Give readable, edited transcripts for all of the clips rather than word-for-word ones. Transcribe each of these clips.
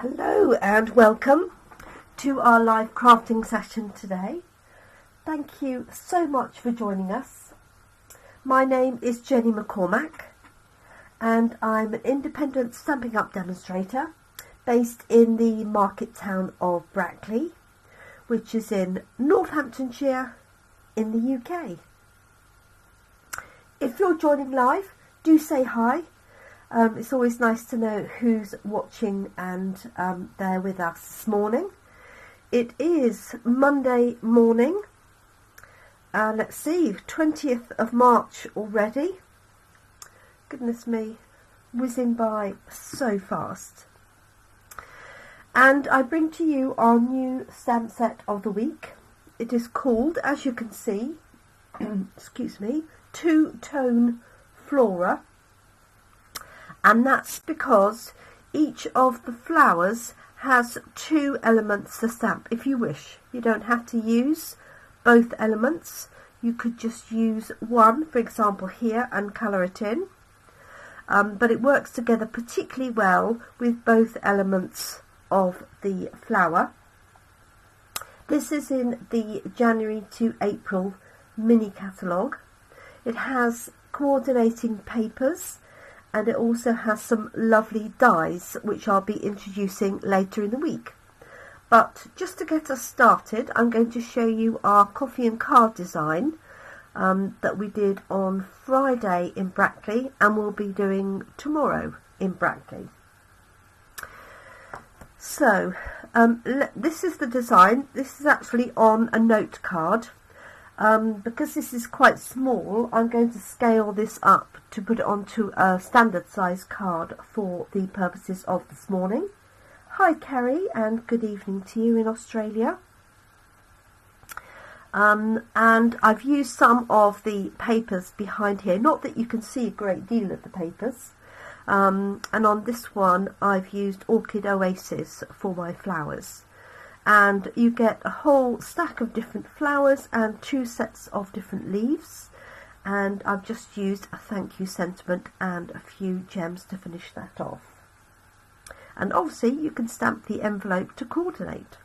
Hello and welcome to our live crafting session today. Thank you so much for joining us. My name is Jenny McCormack and I'm an independent Stampin' Up demonstrator based in the market town of Brackley, which is in Northamptonshire in the UK. If you're joining live, do say hi. It's always nice to know who's watching and there with us this morning. It is Monday morning. Let's see, 20th of March already. Goodness me, whizzing by so fast. And I bring to you our new stamp set of the week. It is called, as you can see, excuse me, Two Tone Flora. And that's because each of the flowers has two elements to stamp if you wish. You don't have to use both elements. You could just use one, for example here, and colour it in. But it works together particularly well with both elements of the flower. This is in the January to April mini catalogue. It has coordinating papers. And it also has some lovely dies which I'll be introducing later in the week. But just to get us started, I'm going to show you our coffee and card design that we did on Friday in Brackley and we'll be doing tomorrow in Brackley. So this is the design. This is actually on a note card. Because this is quite small, I'm going to scale this up to put it onto a standard size card for the purposes of this morning. Hi Kerry, and good evening to you in Australia. And I've used some of the papers behind here, not that you can see a great deal of the papers. And on this one I've used Orchid Oasis for my flowers. And you get a whole stack of different flowers and two sets of different leaves, and I've just used a thank you sentiment and a few gems to finish that off. And obviously you can stamp the envelope to coordinate.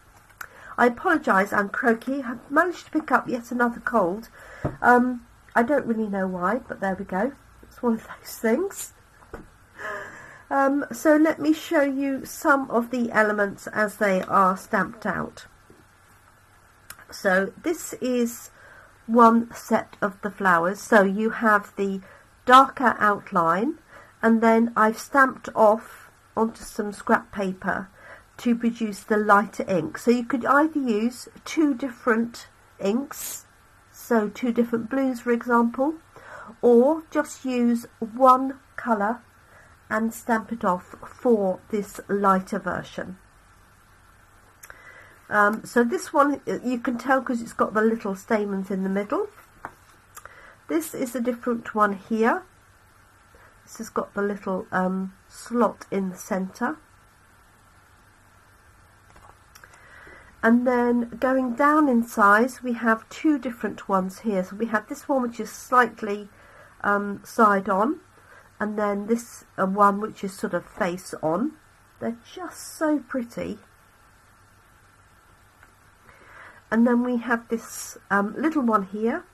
I apologise, I'm croaky. I've managed to pick up yet another cold. I don't really know why, but there we go. It's one of those things. So let me show you some of the elements as they are stamped out. So this is one set of the flowers. So you have the darker outline, and then I've stamped off onto some scrap paper to produce the lighter ink. So you could either use two different inks, so two different blues for example, or just use one colour and stamp it off for this lighter version. So this one you can tell because it's got the little stamens in the middle. This is a different one here. This has got the little slot in the centre. And then going down in size we have two different ones here. So we have this one which is slightly side on, and then this one which is sort of face on. They're just so pretty. And then we have this little one here,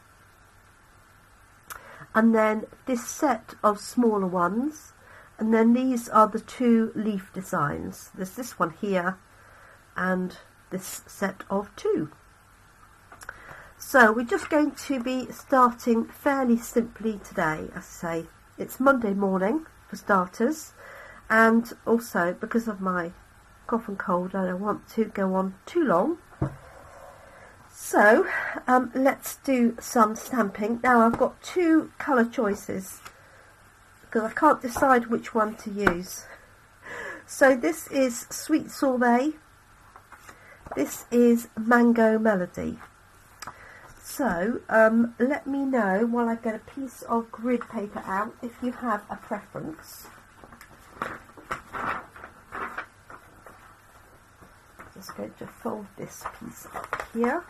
and then this set of smaller ones, and then these are the two leaf designs. There's this one here and this set of two. So we're just going to be starting fairly simply today. As I say, it's Monday morning for starters, and also because of my cough and cold I don't want to go on too long. So let's do some stamping. Now I've got two colour choices because I can't decide which one to use. So this is Sweet Sorbet, this is Mango Melody. So let me know while I get a piece of grid paper out if you have a preference. Just going to fold this piece up here.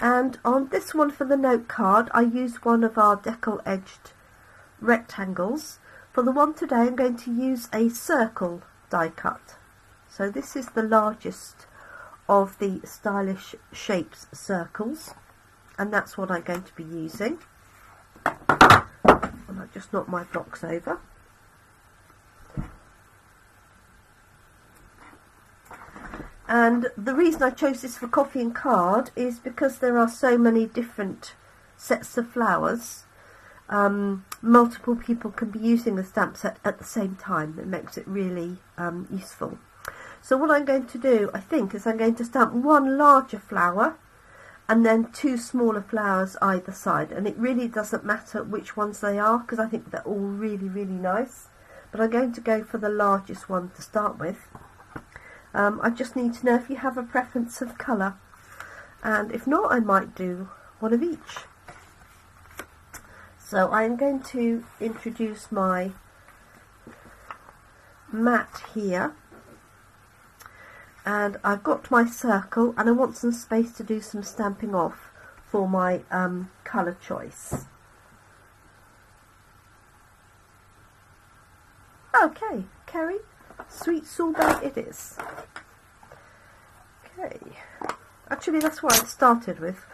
And on this one for the note card, I used one of our decal edged rectangles. For the one today, I'm going to use a circle die cut. So this is the largest of the Stylish Shapes circles, and that's what I'm going to be using. And I just knocked my box over. And the reason I chose this for coffee and card is because there are so many different sets of flowers. Multiple people can be using the stamp set at the same time. It makes it really useful. So what I'm going to do, I think, is I'm going to stamp one larger flower and then two smaller flowers either side. And it really doesn't matter which ones they are, because I think they're all really, really nice. But I'm going to go for the largest one to start with. I just need to know if you have a preference of colour, and if not, I might do one of each. So I'm going to introduce my mat here, and I've got my circle, and I want some space to do some stamping off for my colour choice. Okay, Kerry, sweet sorbet it is. Okay, actually that's what I started with.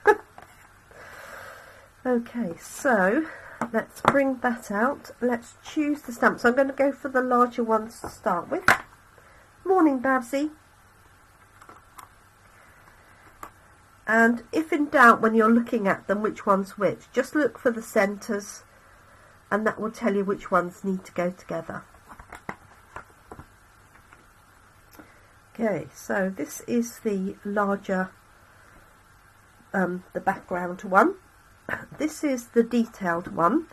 Okay, so let's bring that out. Let's choose the stamp. So I'm going to go for the larger ones to start with. Morning, Babsy. And if in doubt when you're looking at them which one's which, just look for the centres, and that will tell you which ones need to go together. Okay, so this is the larger, the background one. This is the detailed one,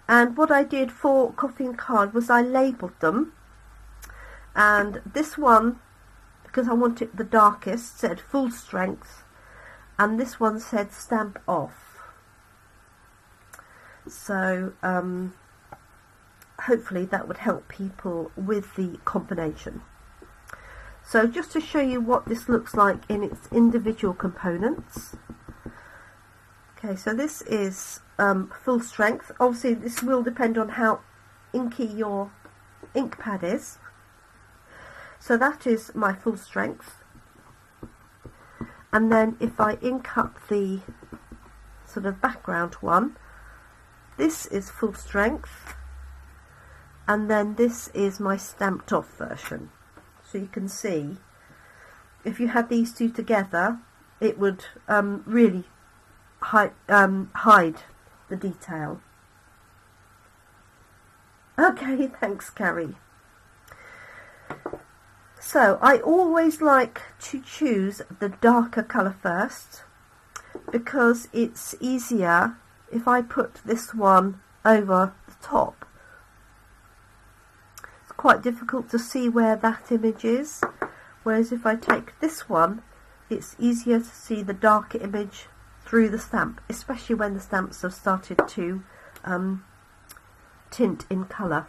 and what I did for coffee and card was I labelled them, and this one, because I want it the darkest, said full strength, and this one said stamp off. So hopefully that would help people with the combination. So just to show you what this looks like in its individual components. Okay, so this is full strength. Obviously this will depend on how inky your ink pad is. So that is my full strength. And then if I ink up the sort of background one, this is full strength. And then this is my stamped off version. So you can see, if you had these two together, it would really hide the detail. Okay, thanks, Carrie. So I always like to choose the darker colour first, because it's easier if I put this one over the top. Quite difficult to see where that image is, whereas if I take this one, it's easier to see the darker image through the stamp, especially when the stamps have started to tint in colour.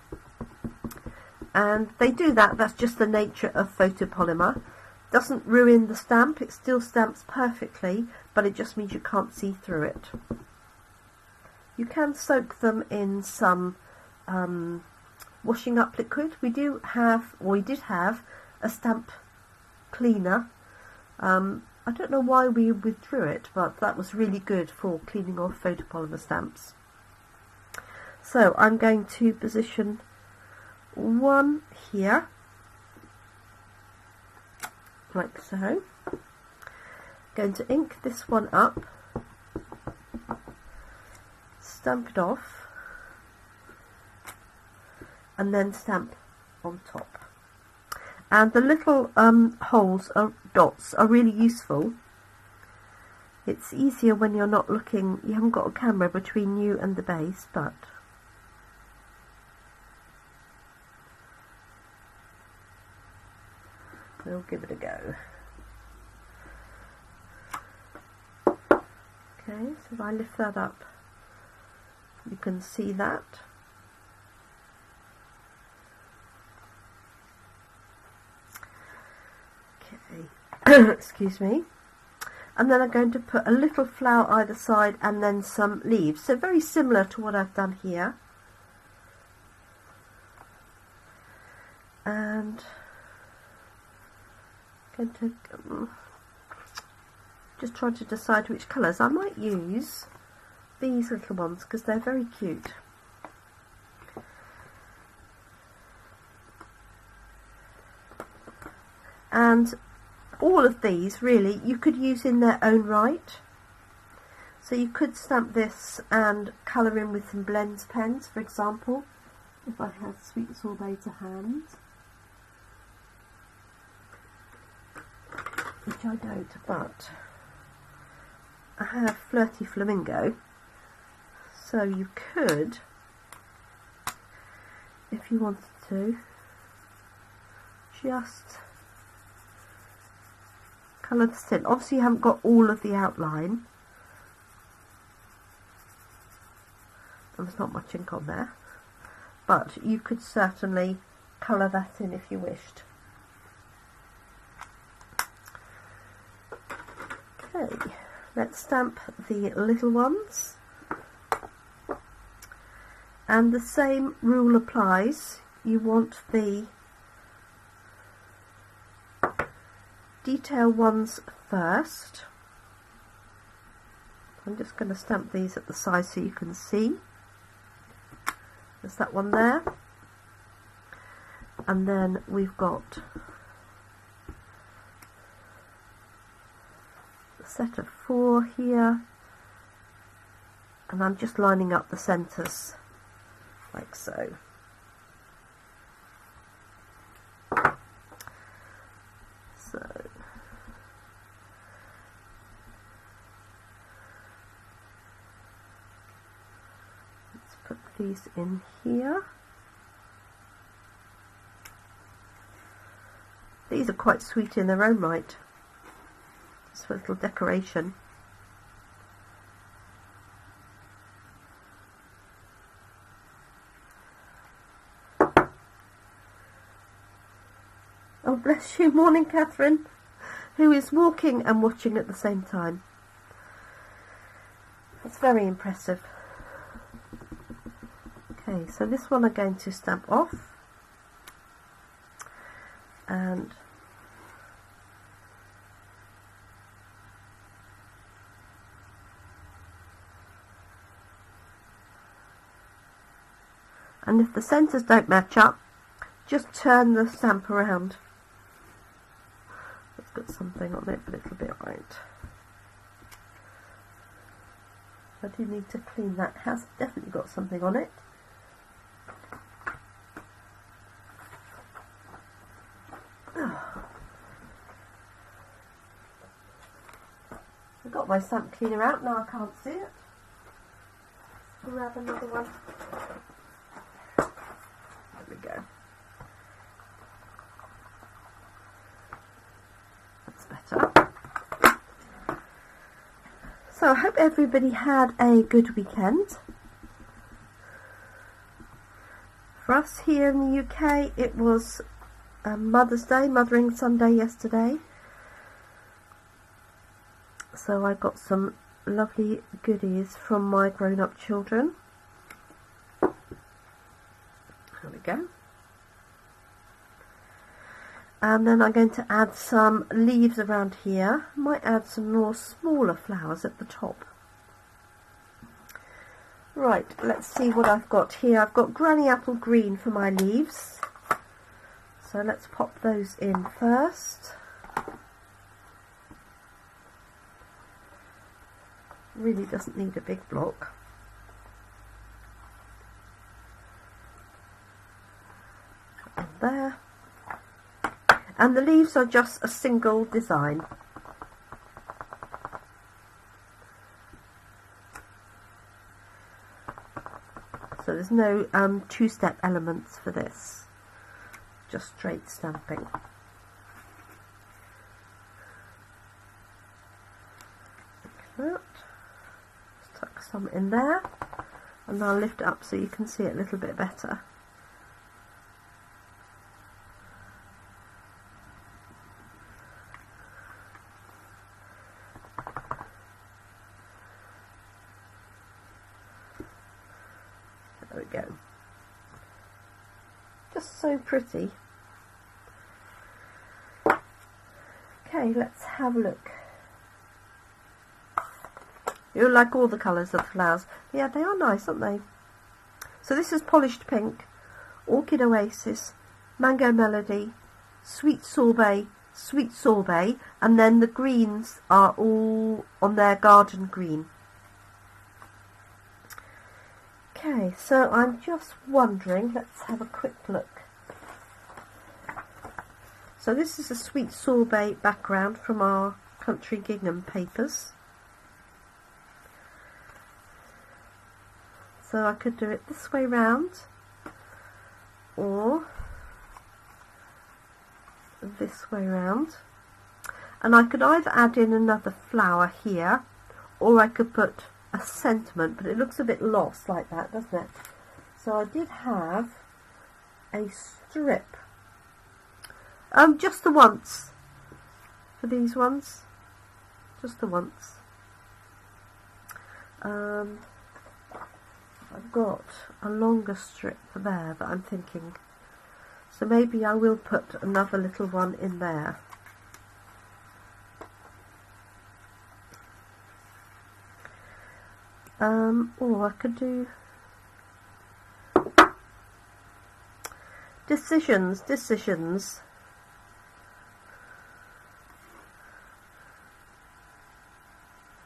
And they do that, that's just the nature of photopolymer. Doesn't ruin the stamp, it still stamps perfectly, but it just means you can't see through it. You can soak them in some washing up liquid. We did have a stamp cleaner. I don't know why we withdrew it, but that was really good for cleaning off photopolymer stamps. So I'm going to position one here, like so. Going to ink this one up, stamp it off, and then stamp on top. And the little holes or dots are really useful. It's easier when you're not looking, you haven't got a camera between you and the base, but we'll give it a go. Okay, so if I lift that up, you can see that. Okay, excuse me. and then I'm going to put a little flower either side and then some leaves. So very similar to what I've done here. And I'm going to just try to decide which colours. I might use these little ones because they're very cute. And all of these really you could use in their own right. So you could stamp this and colour in with some blends pens, for example, if I had Sweet Sorbet to hand, which I don't, but I have Flirty Flamingo, so you could, if you wanted to, just colour this in. Obviously you haven't got all of the outline, and there's not much ink on there, but you could certainly colour that in if you wished. Okay, let's stamp the little ones, and the same rule applies. You want the detail ones first. I'm just going to stamp these at the side so you can see. There's that one there, and then we've got a set of 4 here, and I'm just lining up the centres like so. So let's put these in here. These are quite sweet in their own right, just for a little decoration. Oh, bless you. Morning, Catherine, who is walking and watching at the same time. That's very impressive. Okay, so this one I'm going to stamp off, and if the centres don't match up, just turn the stamp around. It's got something on it, but it'll be alright. I do need to clean that. It has definitely got something on it. I've got my stamp cleaner out, now I can't see it. Grab another one. There we go. That's better. So I hope everybody had a good weekend. For us here in the UK, it was Mother's Day, Mothering Sunday yesterday. So I got some lovely goodies from my grown-up children. There we go. And then I'm going to add some leaves around here. Might add some more smaller flowers at the top. Right, let's see what I've got here. I've got Granny Apple Green for my leaves. So let's pop those in first. Really doesn't need a big block. And there. And the leaves are just a single design. So there's no two-step elements for this, just straight stamping. Like that. Just tuck some in there, and I'll lift it up so you can see it a little bit better. There we go. Just so pretty. Okay, let's have a look. You like all the colours of the flowers. Yeah, they are nice, aren't they? So this is Polished Pink, Orchid Oasis, Mango Melody, Sweet Sorbet, and then the greens are all on their garden green. Okay, so I'm just wondering, let's have a quick look. So this is a Sweet Sorbet background from our Country Gingham papers. So I could do it this way round, or this way round, and I could either add in another flower here, or I could put a sentiment, but it looks a bit lost like that, doesn't it? So I did have a strip, just the once for these ones, just the once. I've got a longer strip there that I'm thinking, so maybe I will put another little one in there. Or I could do decisions.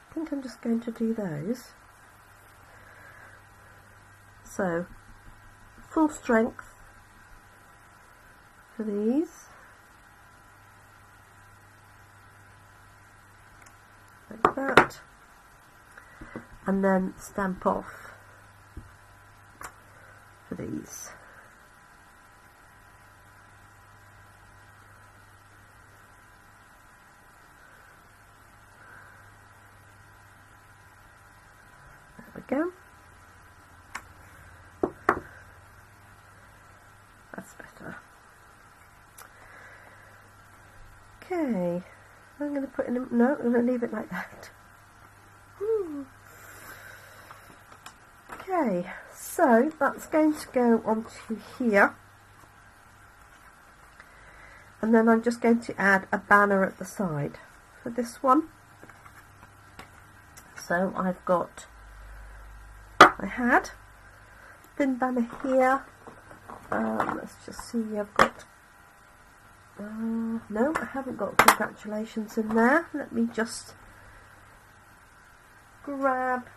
I think I'm just going to do those. So, full strength for these, like that, and then stamp off for these. There we go. That's better. Okay, I'm going to put in a, no, I'm going to leave it like that. Okay, so that's going to go onto here, and then I'm just going to add a banner at the side for this one. So I've got, I had thin banner here. Let's just see, I've got, no, I haven't got congratulations in there. Let me just grab,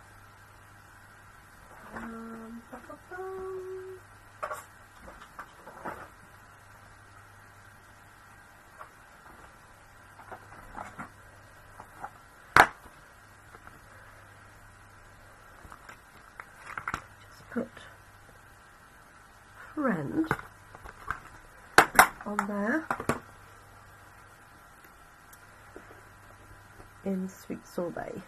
just put friend on there in Sweet Sorbet,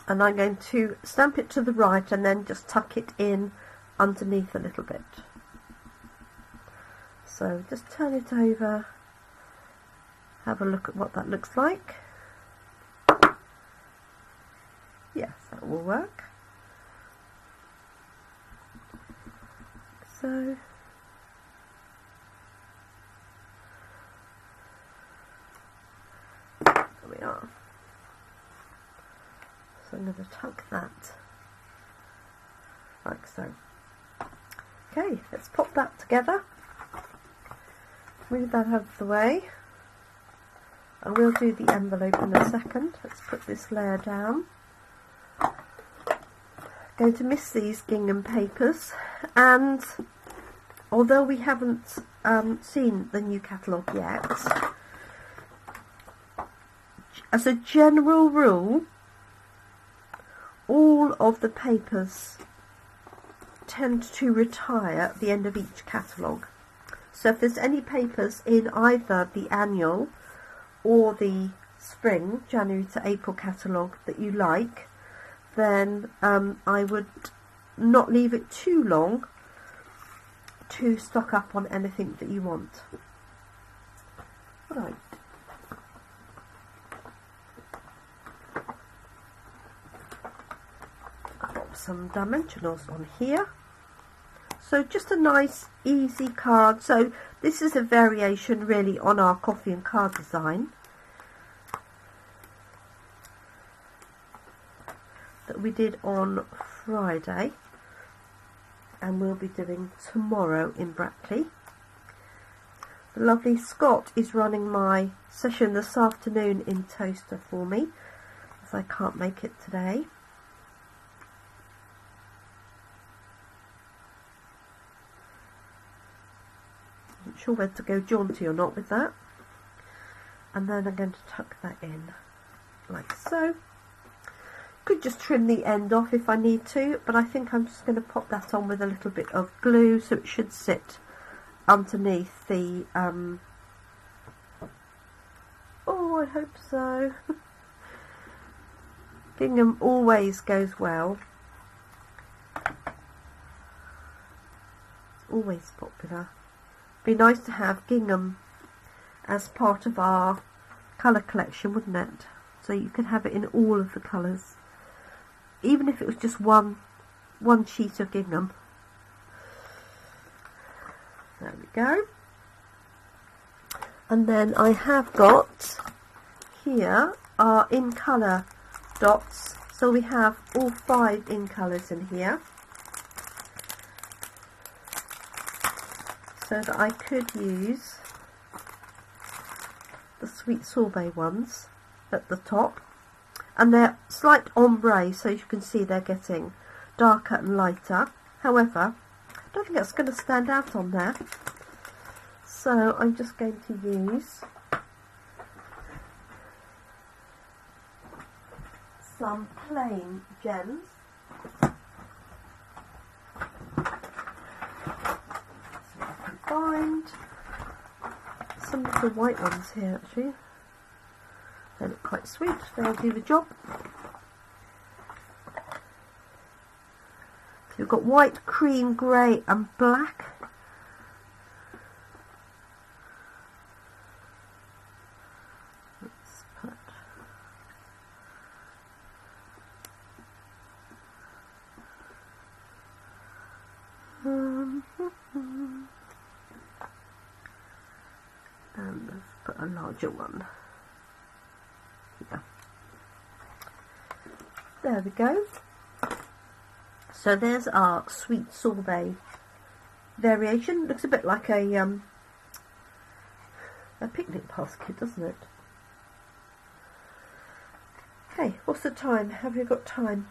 and I'm going to stamp it to the right and then just tuck it in underneath a little bit. So just turn it over, have a look at what that looks like. Yes, that will work. So there we are. So I'm going to tuck that like so. Okay, let's pop that together. Move that out of the way. I will do the envelope in a second. Let's put this layer down. Going to miss these gingham papers, and although we haven't seen the new catalogue yet, as a general rule, all of the papers tend to retire at the end of each catalogue. So if there's any papers in either the annual or the spring, January to April catalogue that you like, then I would not leave it too long to stock up on anything that you want. Right. some dimensionals on here. So just a nice easy card. So this is a variation really on our coffee and card design that we did on Friday and we'll be doing tomorrow in Brackley. The lovely Scott is running my session this afternoon in Toaster for me, as I can't make it today. I'm not sure whether to go jaunty or not with that. And then I'm going to tuck that in like so. Could just trim the end off if I need to, but I think I'm just going to pop that on with a little bit of glue so it should sit underneath the oh, I hope so. Gingham always goes well. It's always popular. Be nice to have gingham as part of our colour collection, wouldn't it? So you could have it in all of the colours, even if it was just one sheet of gingham. There we go. And then I have got here our in colour dots. So we have all 5 in colours in here. So that I could use the sweet sorbet ones at the top. And they're slight ombre, so you can see they're getting darker and lighter. However, I don't think that's going to stand out on there. So I'm just going to use some plain gems. So I can find some of the white ones here actually. They look quite sweet, they'll do the job. So you've got white, cream, grey and black. Let's put and let's put a larger one. Yeah. There we go. So there's our sweet sorbet variation. Looks a bit like a picnic basket, doesn't it? Okay, what's the time? Have you got time?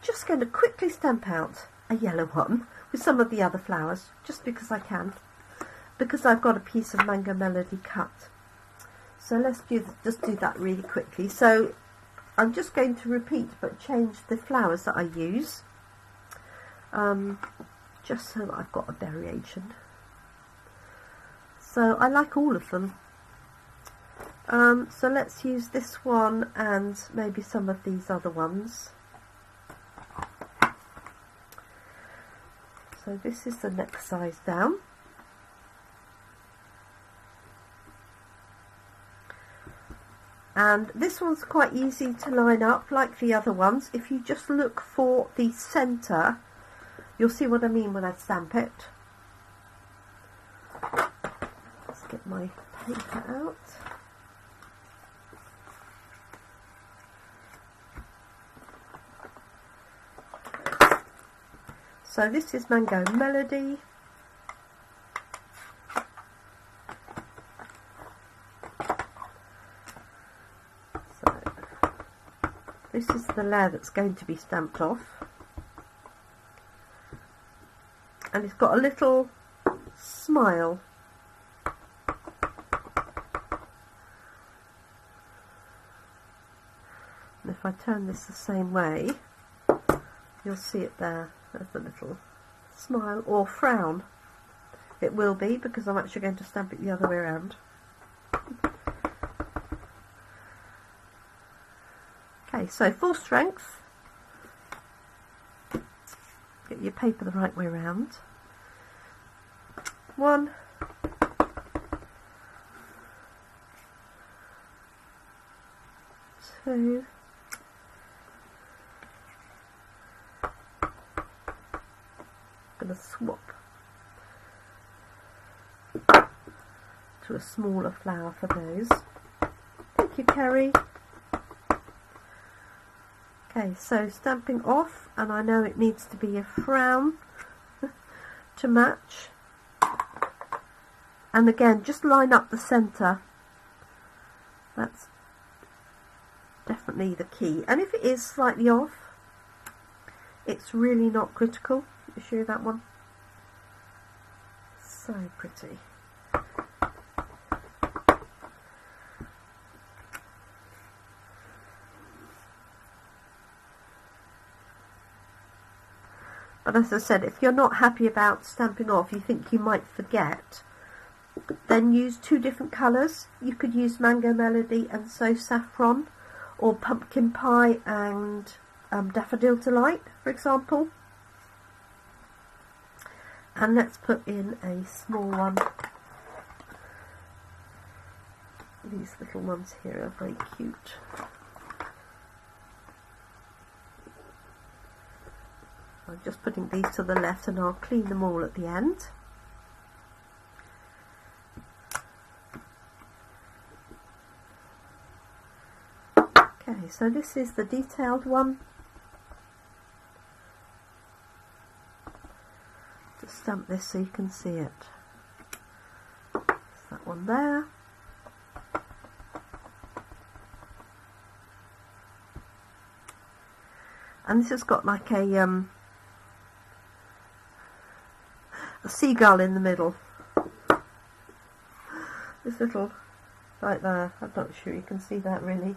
Just going to quickly stamp out a yellow one with some of the other flowers, just because I can, because I've got a piece of Mango Melody cut. So let's just do that really quickly. So I'm just going to repeat but change the flowers that I use, just so that I've got a variation. So I like all of them. So let's use this one and maybe some of these other ones. So this is the next size down. And this one's quite easy to line up like the other ones. If you just look for the centre, you'll see what I mean when I stamp it. Let's get my paper out. So this is Mango Melody. This is the layer that's going to be stamped off, and it's got a little smile. And if I turn this the same way, you'll see it there. There's the little smile or frown. It will be, because I'm actually going to stamp it the other way around. Okay, so full strength. Get your paper the right way around. 1, 2, going to swap to a smaller flower for those. Thank you, Kerry. Okay, so stamping off, and I know it needs to be a frown to match. And again, just line up the centre. That's definitely the key. And if it is slightly off, it's really not critical. You show that one. So pretty. But as I said, if you're not happy about stamping off, you think you might forget, then use two different colours. You could use Mango Melody and So Saffron, or Pumpkin Pie and Daffodil Delight, for example. And let's put in a small one. These little ones here are very cute. I'm just putting these to the left, and I'll clean them all at the end. Okay, so this is the detailed one. Just stamp this so you can see it. There's that one there. And this has got like a seagull in the middle. This little, right there. I'm not sure you can see that really.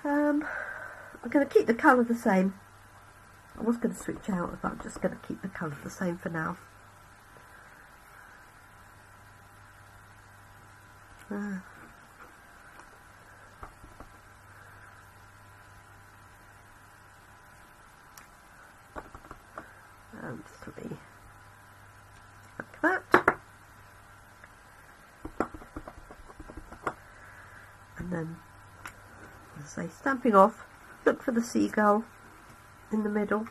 I'm going to keep the colour the same. I was going to switch out, but I'm just going to keep the colour the same for now. And 3, like that. And then, as I say, stamping off, look for the seagull in the middle.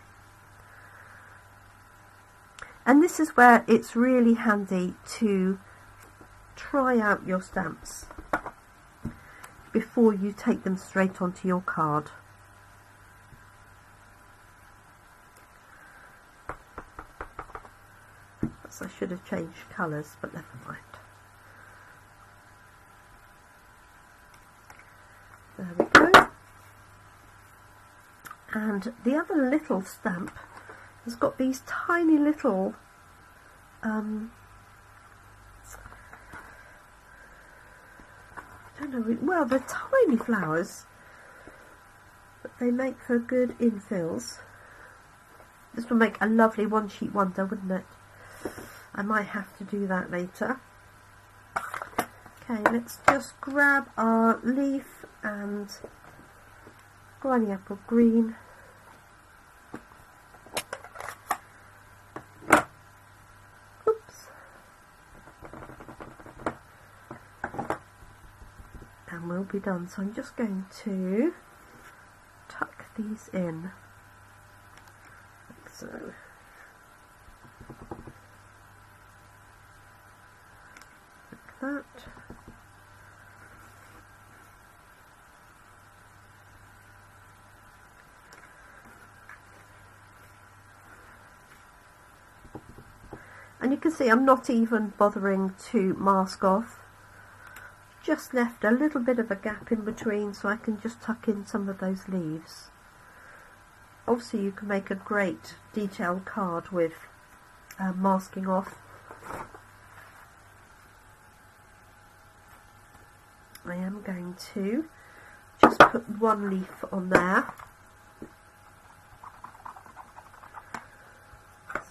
And this is where it's really handy to try out your stamps before you take them straight onto your card. So I should have changed colours, but never mind. There we go. And the other little stamp has got these tiny little I don't know, well, they're tiny flowers, but they make for good infills. This will make a lovely one sheet wonder, wouldn't it? I might have to do that later. Okay, let's just grab our leaf and Granny Apple Green. Oops. And we'll be done. So I'm just going to tuck these in, like so. That. And you can see I'm not even bothering to mask off, just left a little bit of a gap in between so I can just tuck in some of those leaves. Obviously you can make a great detailed card with masking off. I am going to just put one leaf on there.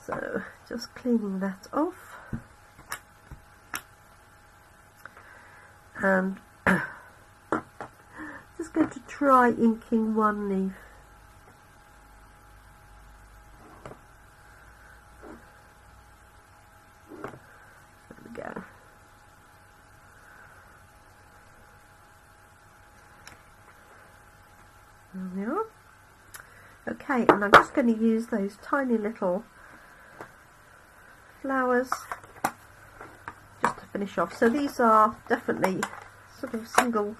So just cleaning that off. And just going to try inking one leaf. There we go. There we are. Okay, and I'm just going to use those tiny little flowers just to finish off. So these are definitely sort of single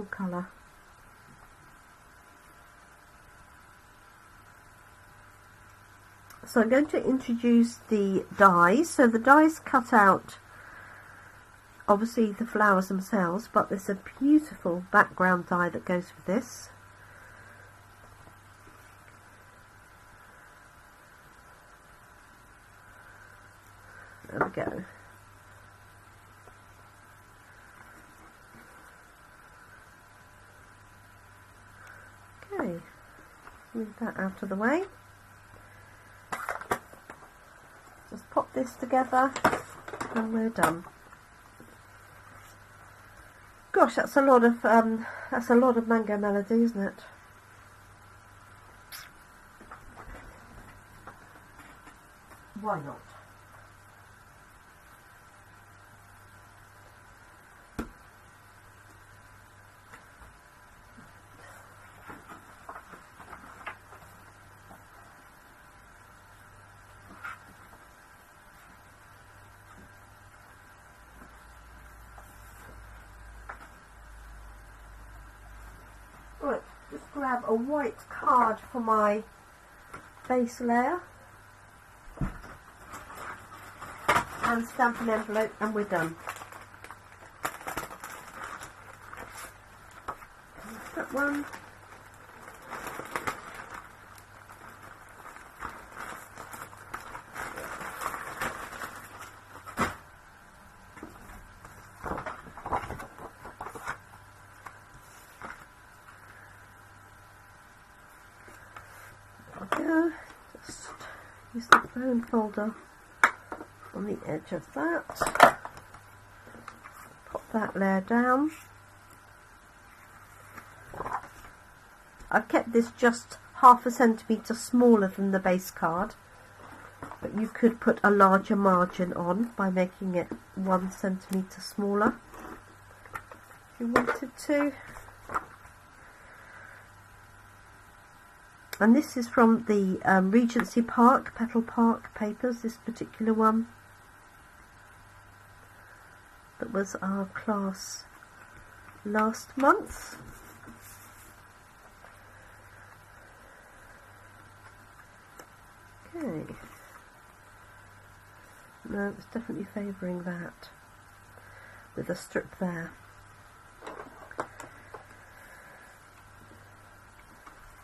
colour. So I'm going to introduce the dies. So the dies cut out obviously the flowers themselves, but there's a beautiful background die that goes with this. There we go. Okay, move that out of the way. Just pop this together and we're done. Gosh, that's a lot of Mango Melody, isn't it? Why not? Right, just grab a white card for my base layer and stamp an envelope and we're done. That one. Just use the phone folder on the edge of that. Pop that layer down. I've kept this just 1/2 centimetre smaller than the base card, but you could put a larger margin on by making it 1 centimetre smaller if you wanted to. And this is from the Regency Park, Petal Park papers, this particular one. That was our class last month. Okay. No, it's definitely favouring that with a strip there.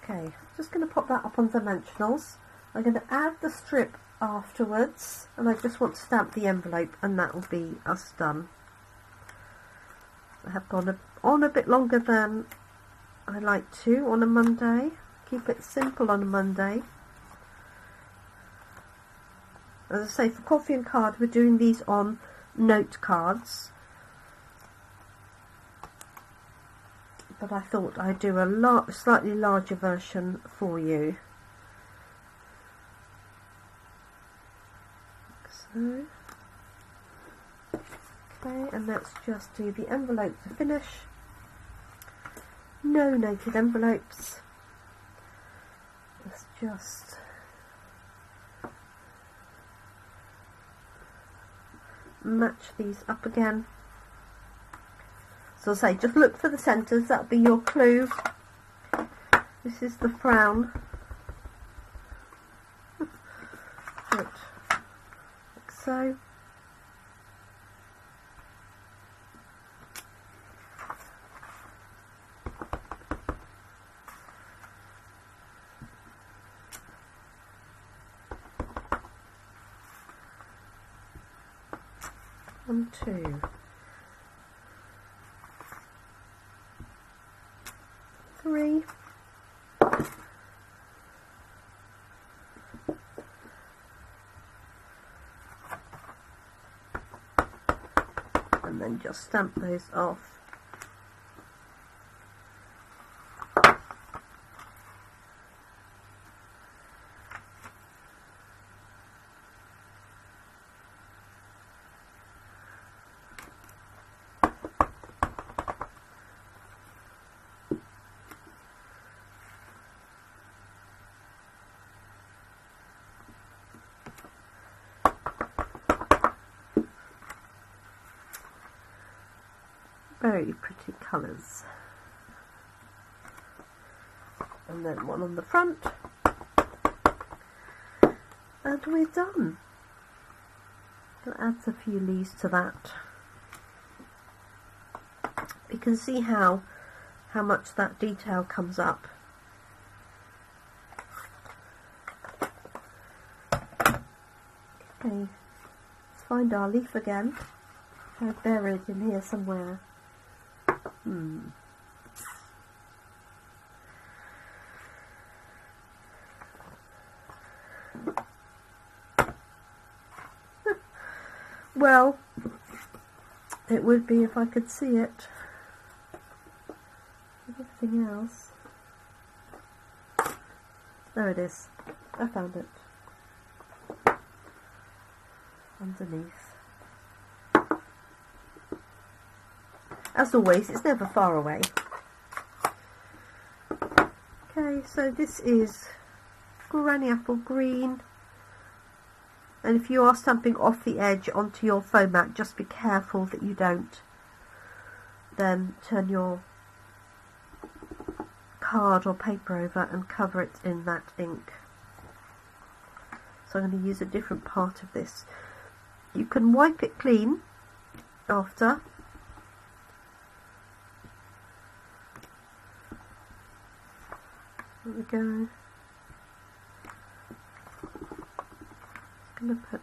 Okay, just going to pop that up on dimensionals. I'm going to add the strip afterwards, and I just want to stamp the envelope, and that will be us done. I have gone on a bit longer than I like to on a Monday. Keep it simple on a Monday. As I say, for coffee and card, we're doing these on note cards. But I thought I'd do a slightly larger version for you. So, okay, and let's just do the envelope to finish. No noted envelopes. Let's just match these up again. So I'll say, just look for the centres, that'll be your clue. This is the frown. Good. Like so. One, two. 3. And then just stamp those off. Very pretty colours. And then one on the front. And we're done. I'll add a few leaves to that. You can see how much that detail comes up. Okay, let's find our leaf again. I've buried in here somewhere. Well, it would be if I could see it. Everything else. There it is. I found it. Underneath. As always, it's never far away. Okay, so this is Granny Apple Green. And if you are stamping off the edge onto your foam mat, just be careful that you don't then turn your card or paper over and cover it in that ink. So I'm going to use a different part of this. You can wipe it clean after. There we go. I'm going to put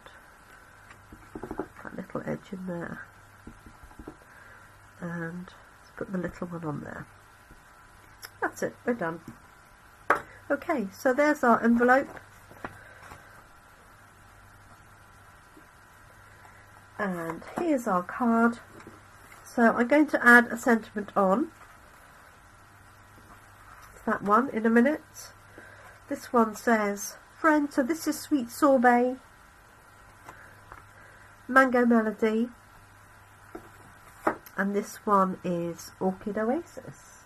that little edge in there, and let's put the little one on there. That's it, we're done. Okay, so there's our envelope, and here's our card. So I'm going to add a sentiment on that one in a minute. This one says friend, so this is Sweet Sorbet, Mango Melody, and this one is Orchid Oasis.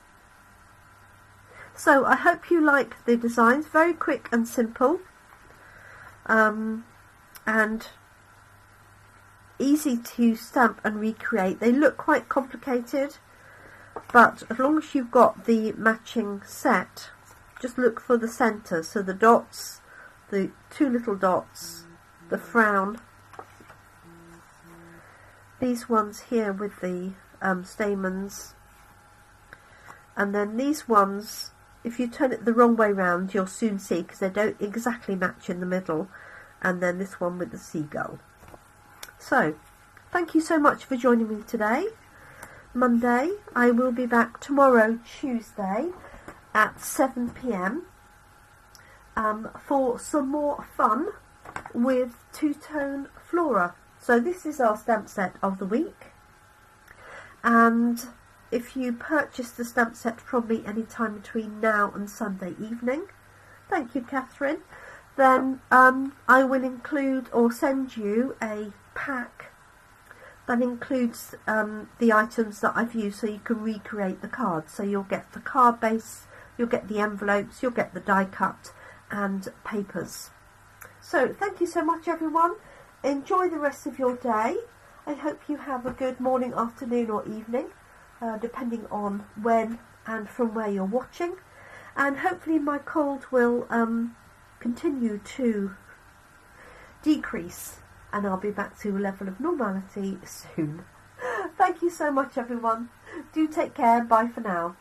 So I hope you like the designs, very quick and simple, and easy to stamp and recreate. They look quite complicated, but as long as you've got the matching set, just look for the centre, so the dots, the two little dots, the frown, these ones here with the stamens, and then these ones, if you turn it the wrong way round, you'll soon see, because they don't exactly match in the middle, and then this one with the seagull. So, thank you so much for joining me today. Monday, I will be back tomorrow, Tuesday, at 7 p.m. For some more fun with Two Tone Flora. So this is our stamp set of the week, and if you purchase the stamp set from me any time between now and Sunday evening, thank you Catherine, then I will include or send you a pack that includes the items that I've used, so you can recreate the cards. So you'll get the card base, you'll get the envelopes, you'll get the die cut and papers. So thank you so much everyone. Enjoy the rest of your day. I hope you have a good morning, afternoon or evening, depending on when and from where you're watching. And hopefully my cold will continue to decrease, and I'll be back to a level of normality soon. Thank you so much everyone. Do take care. Bye for now.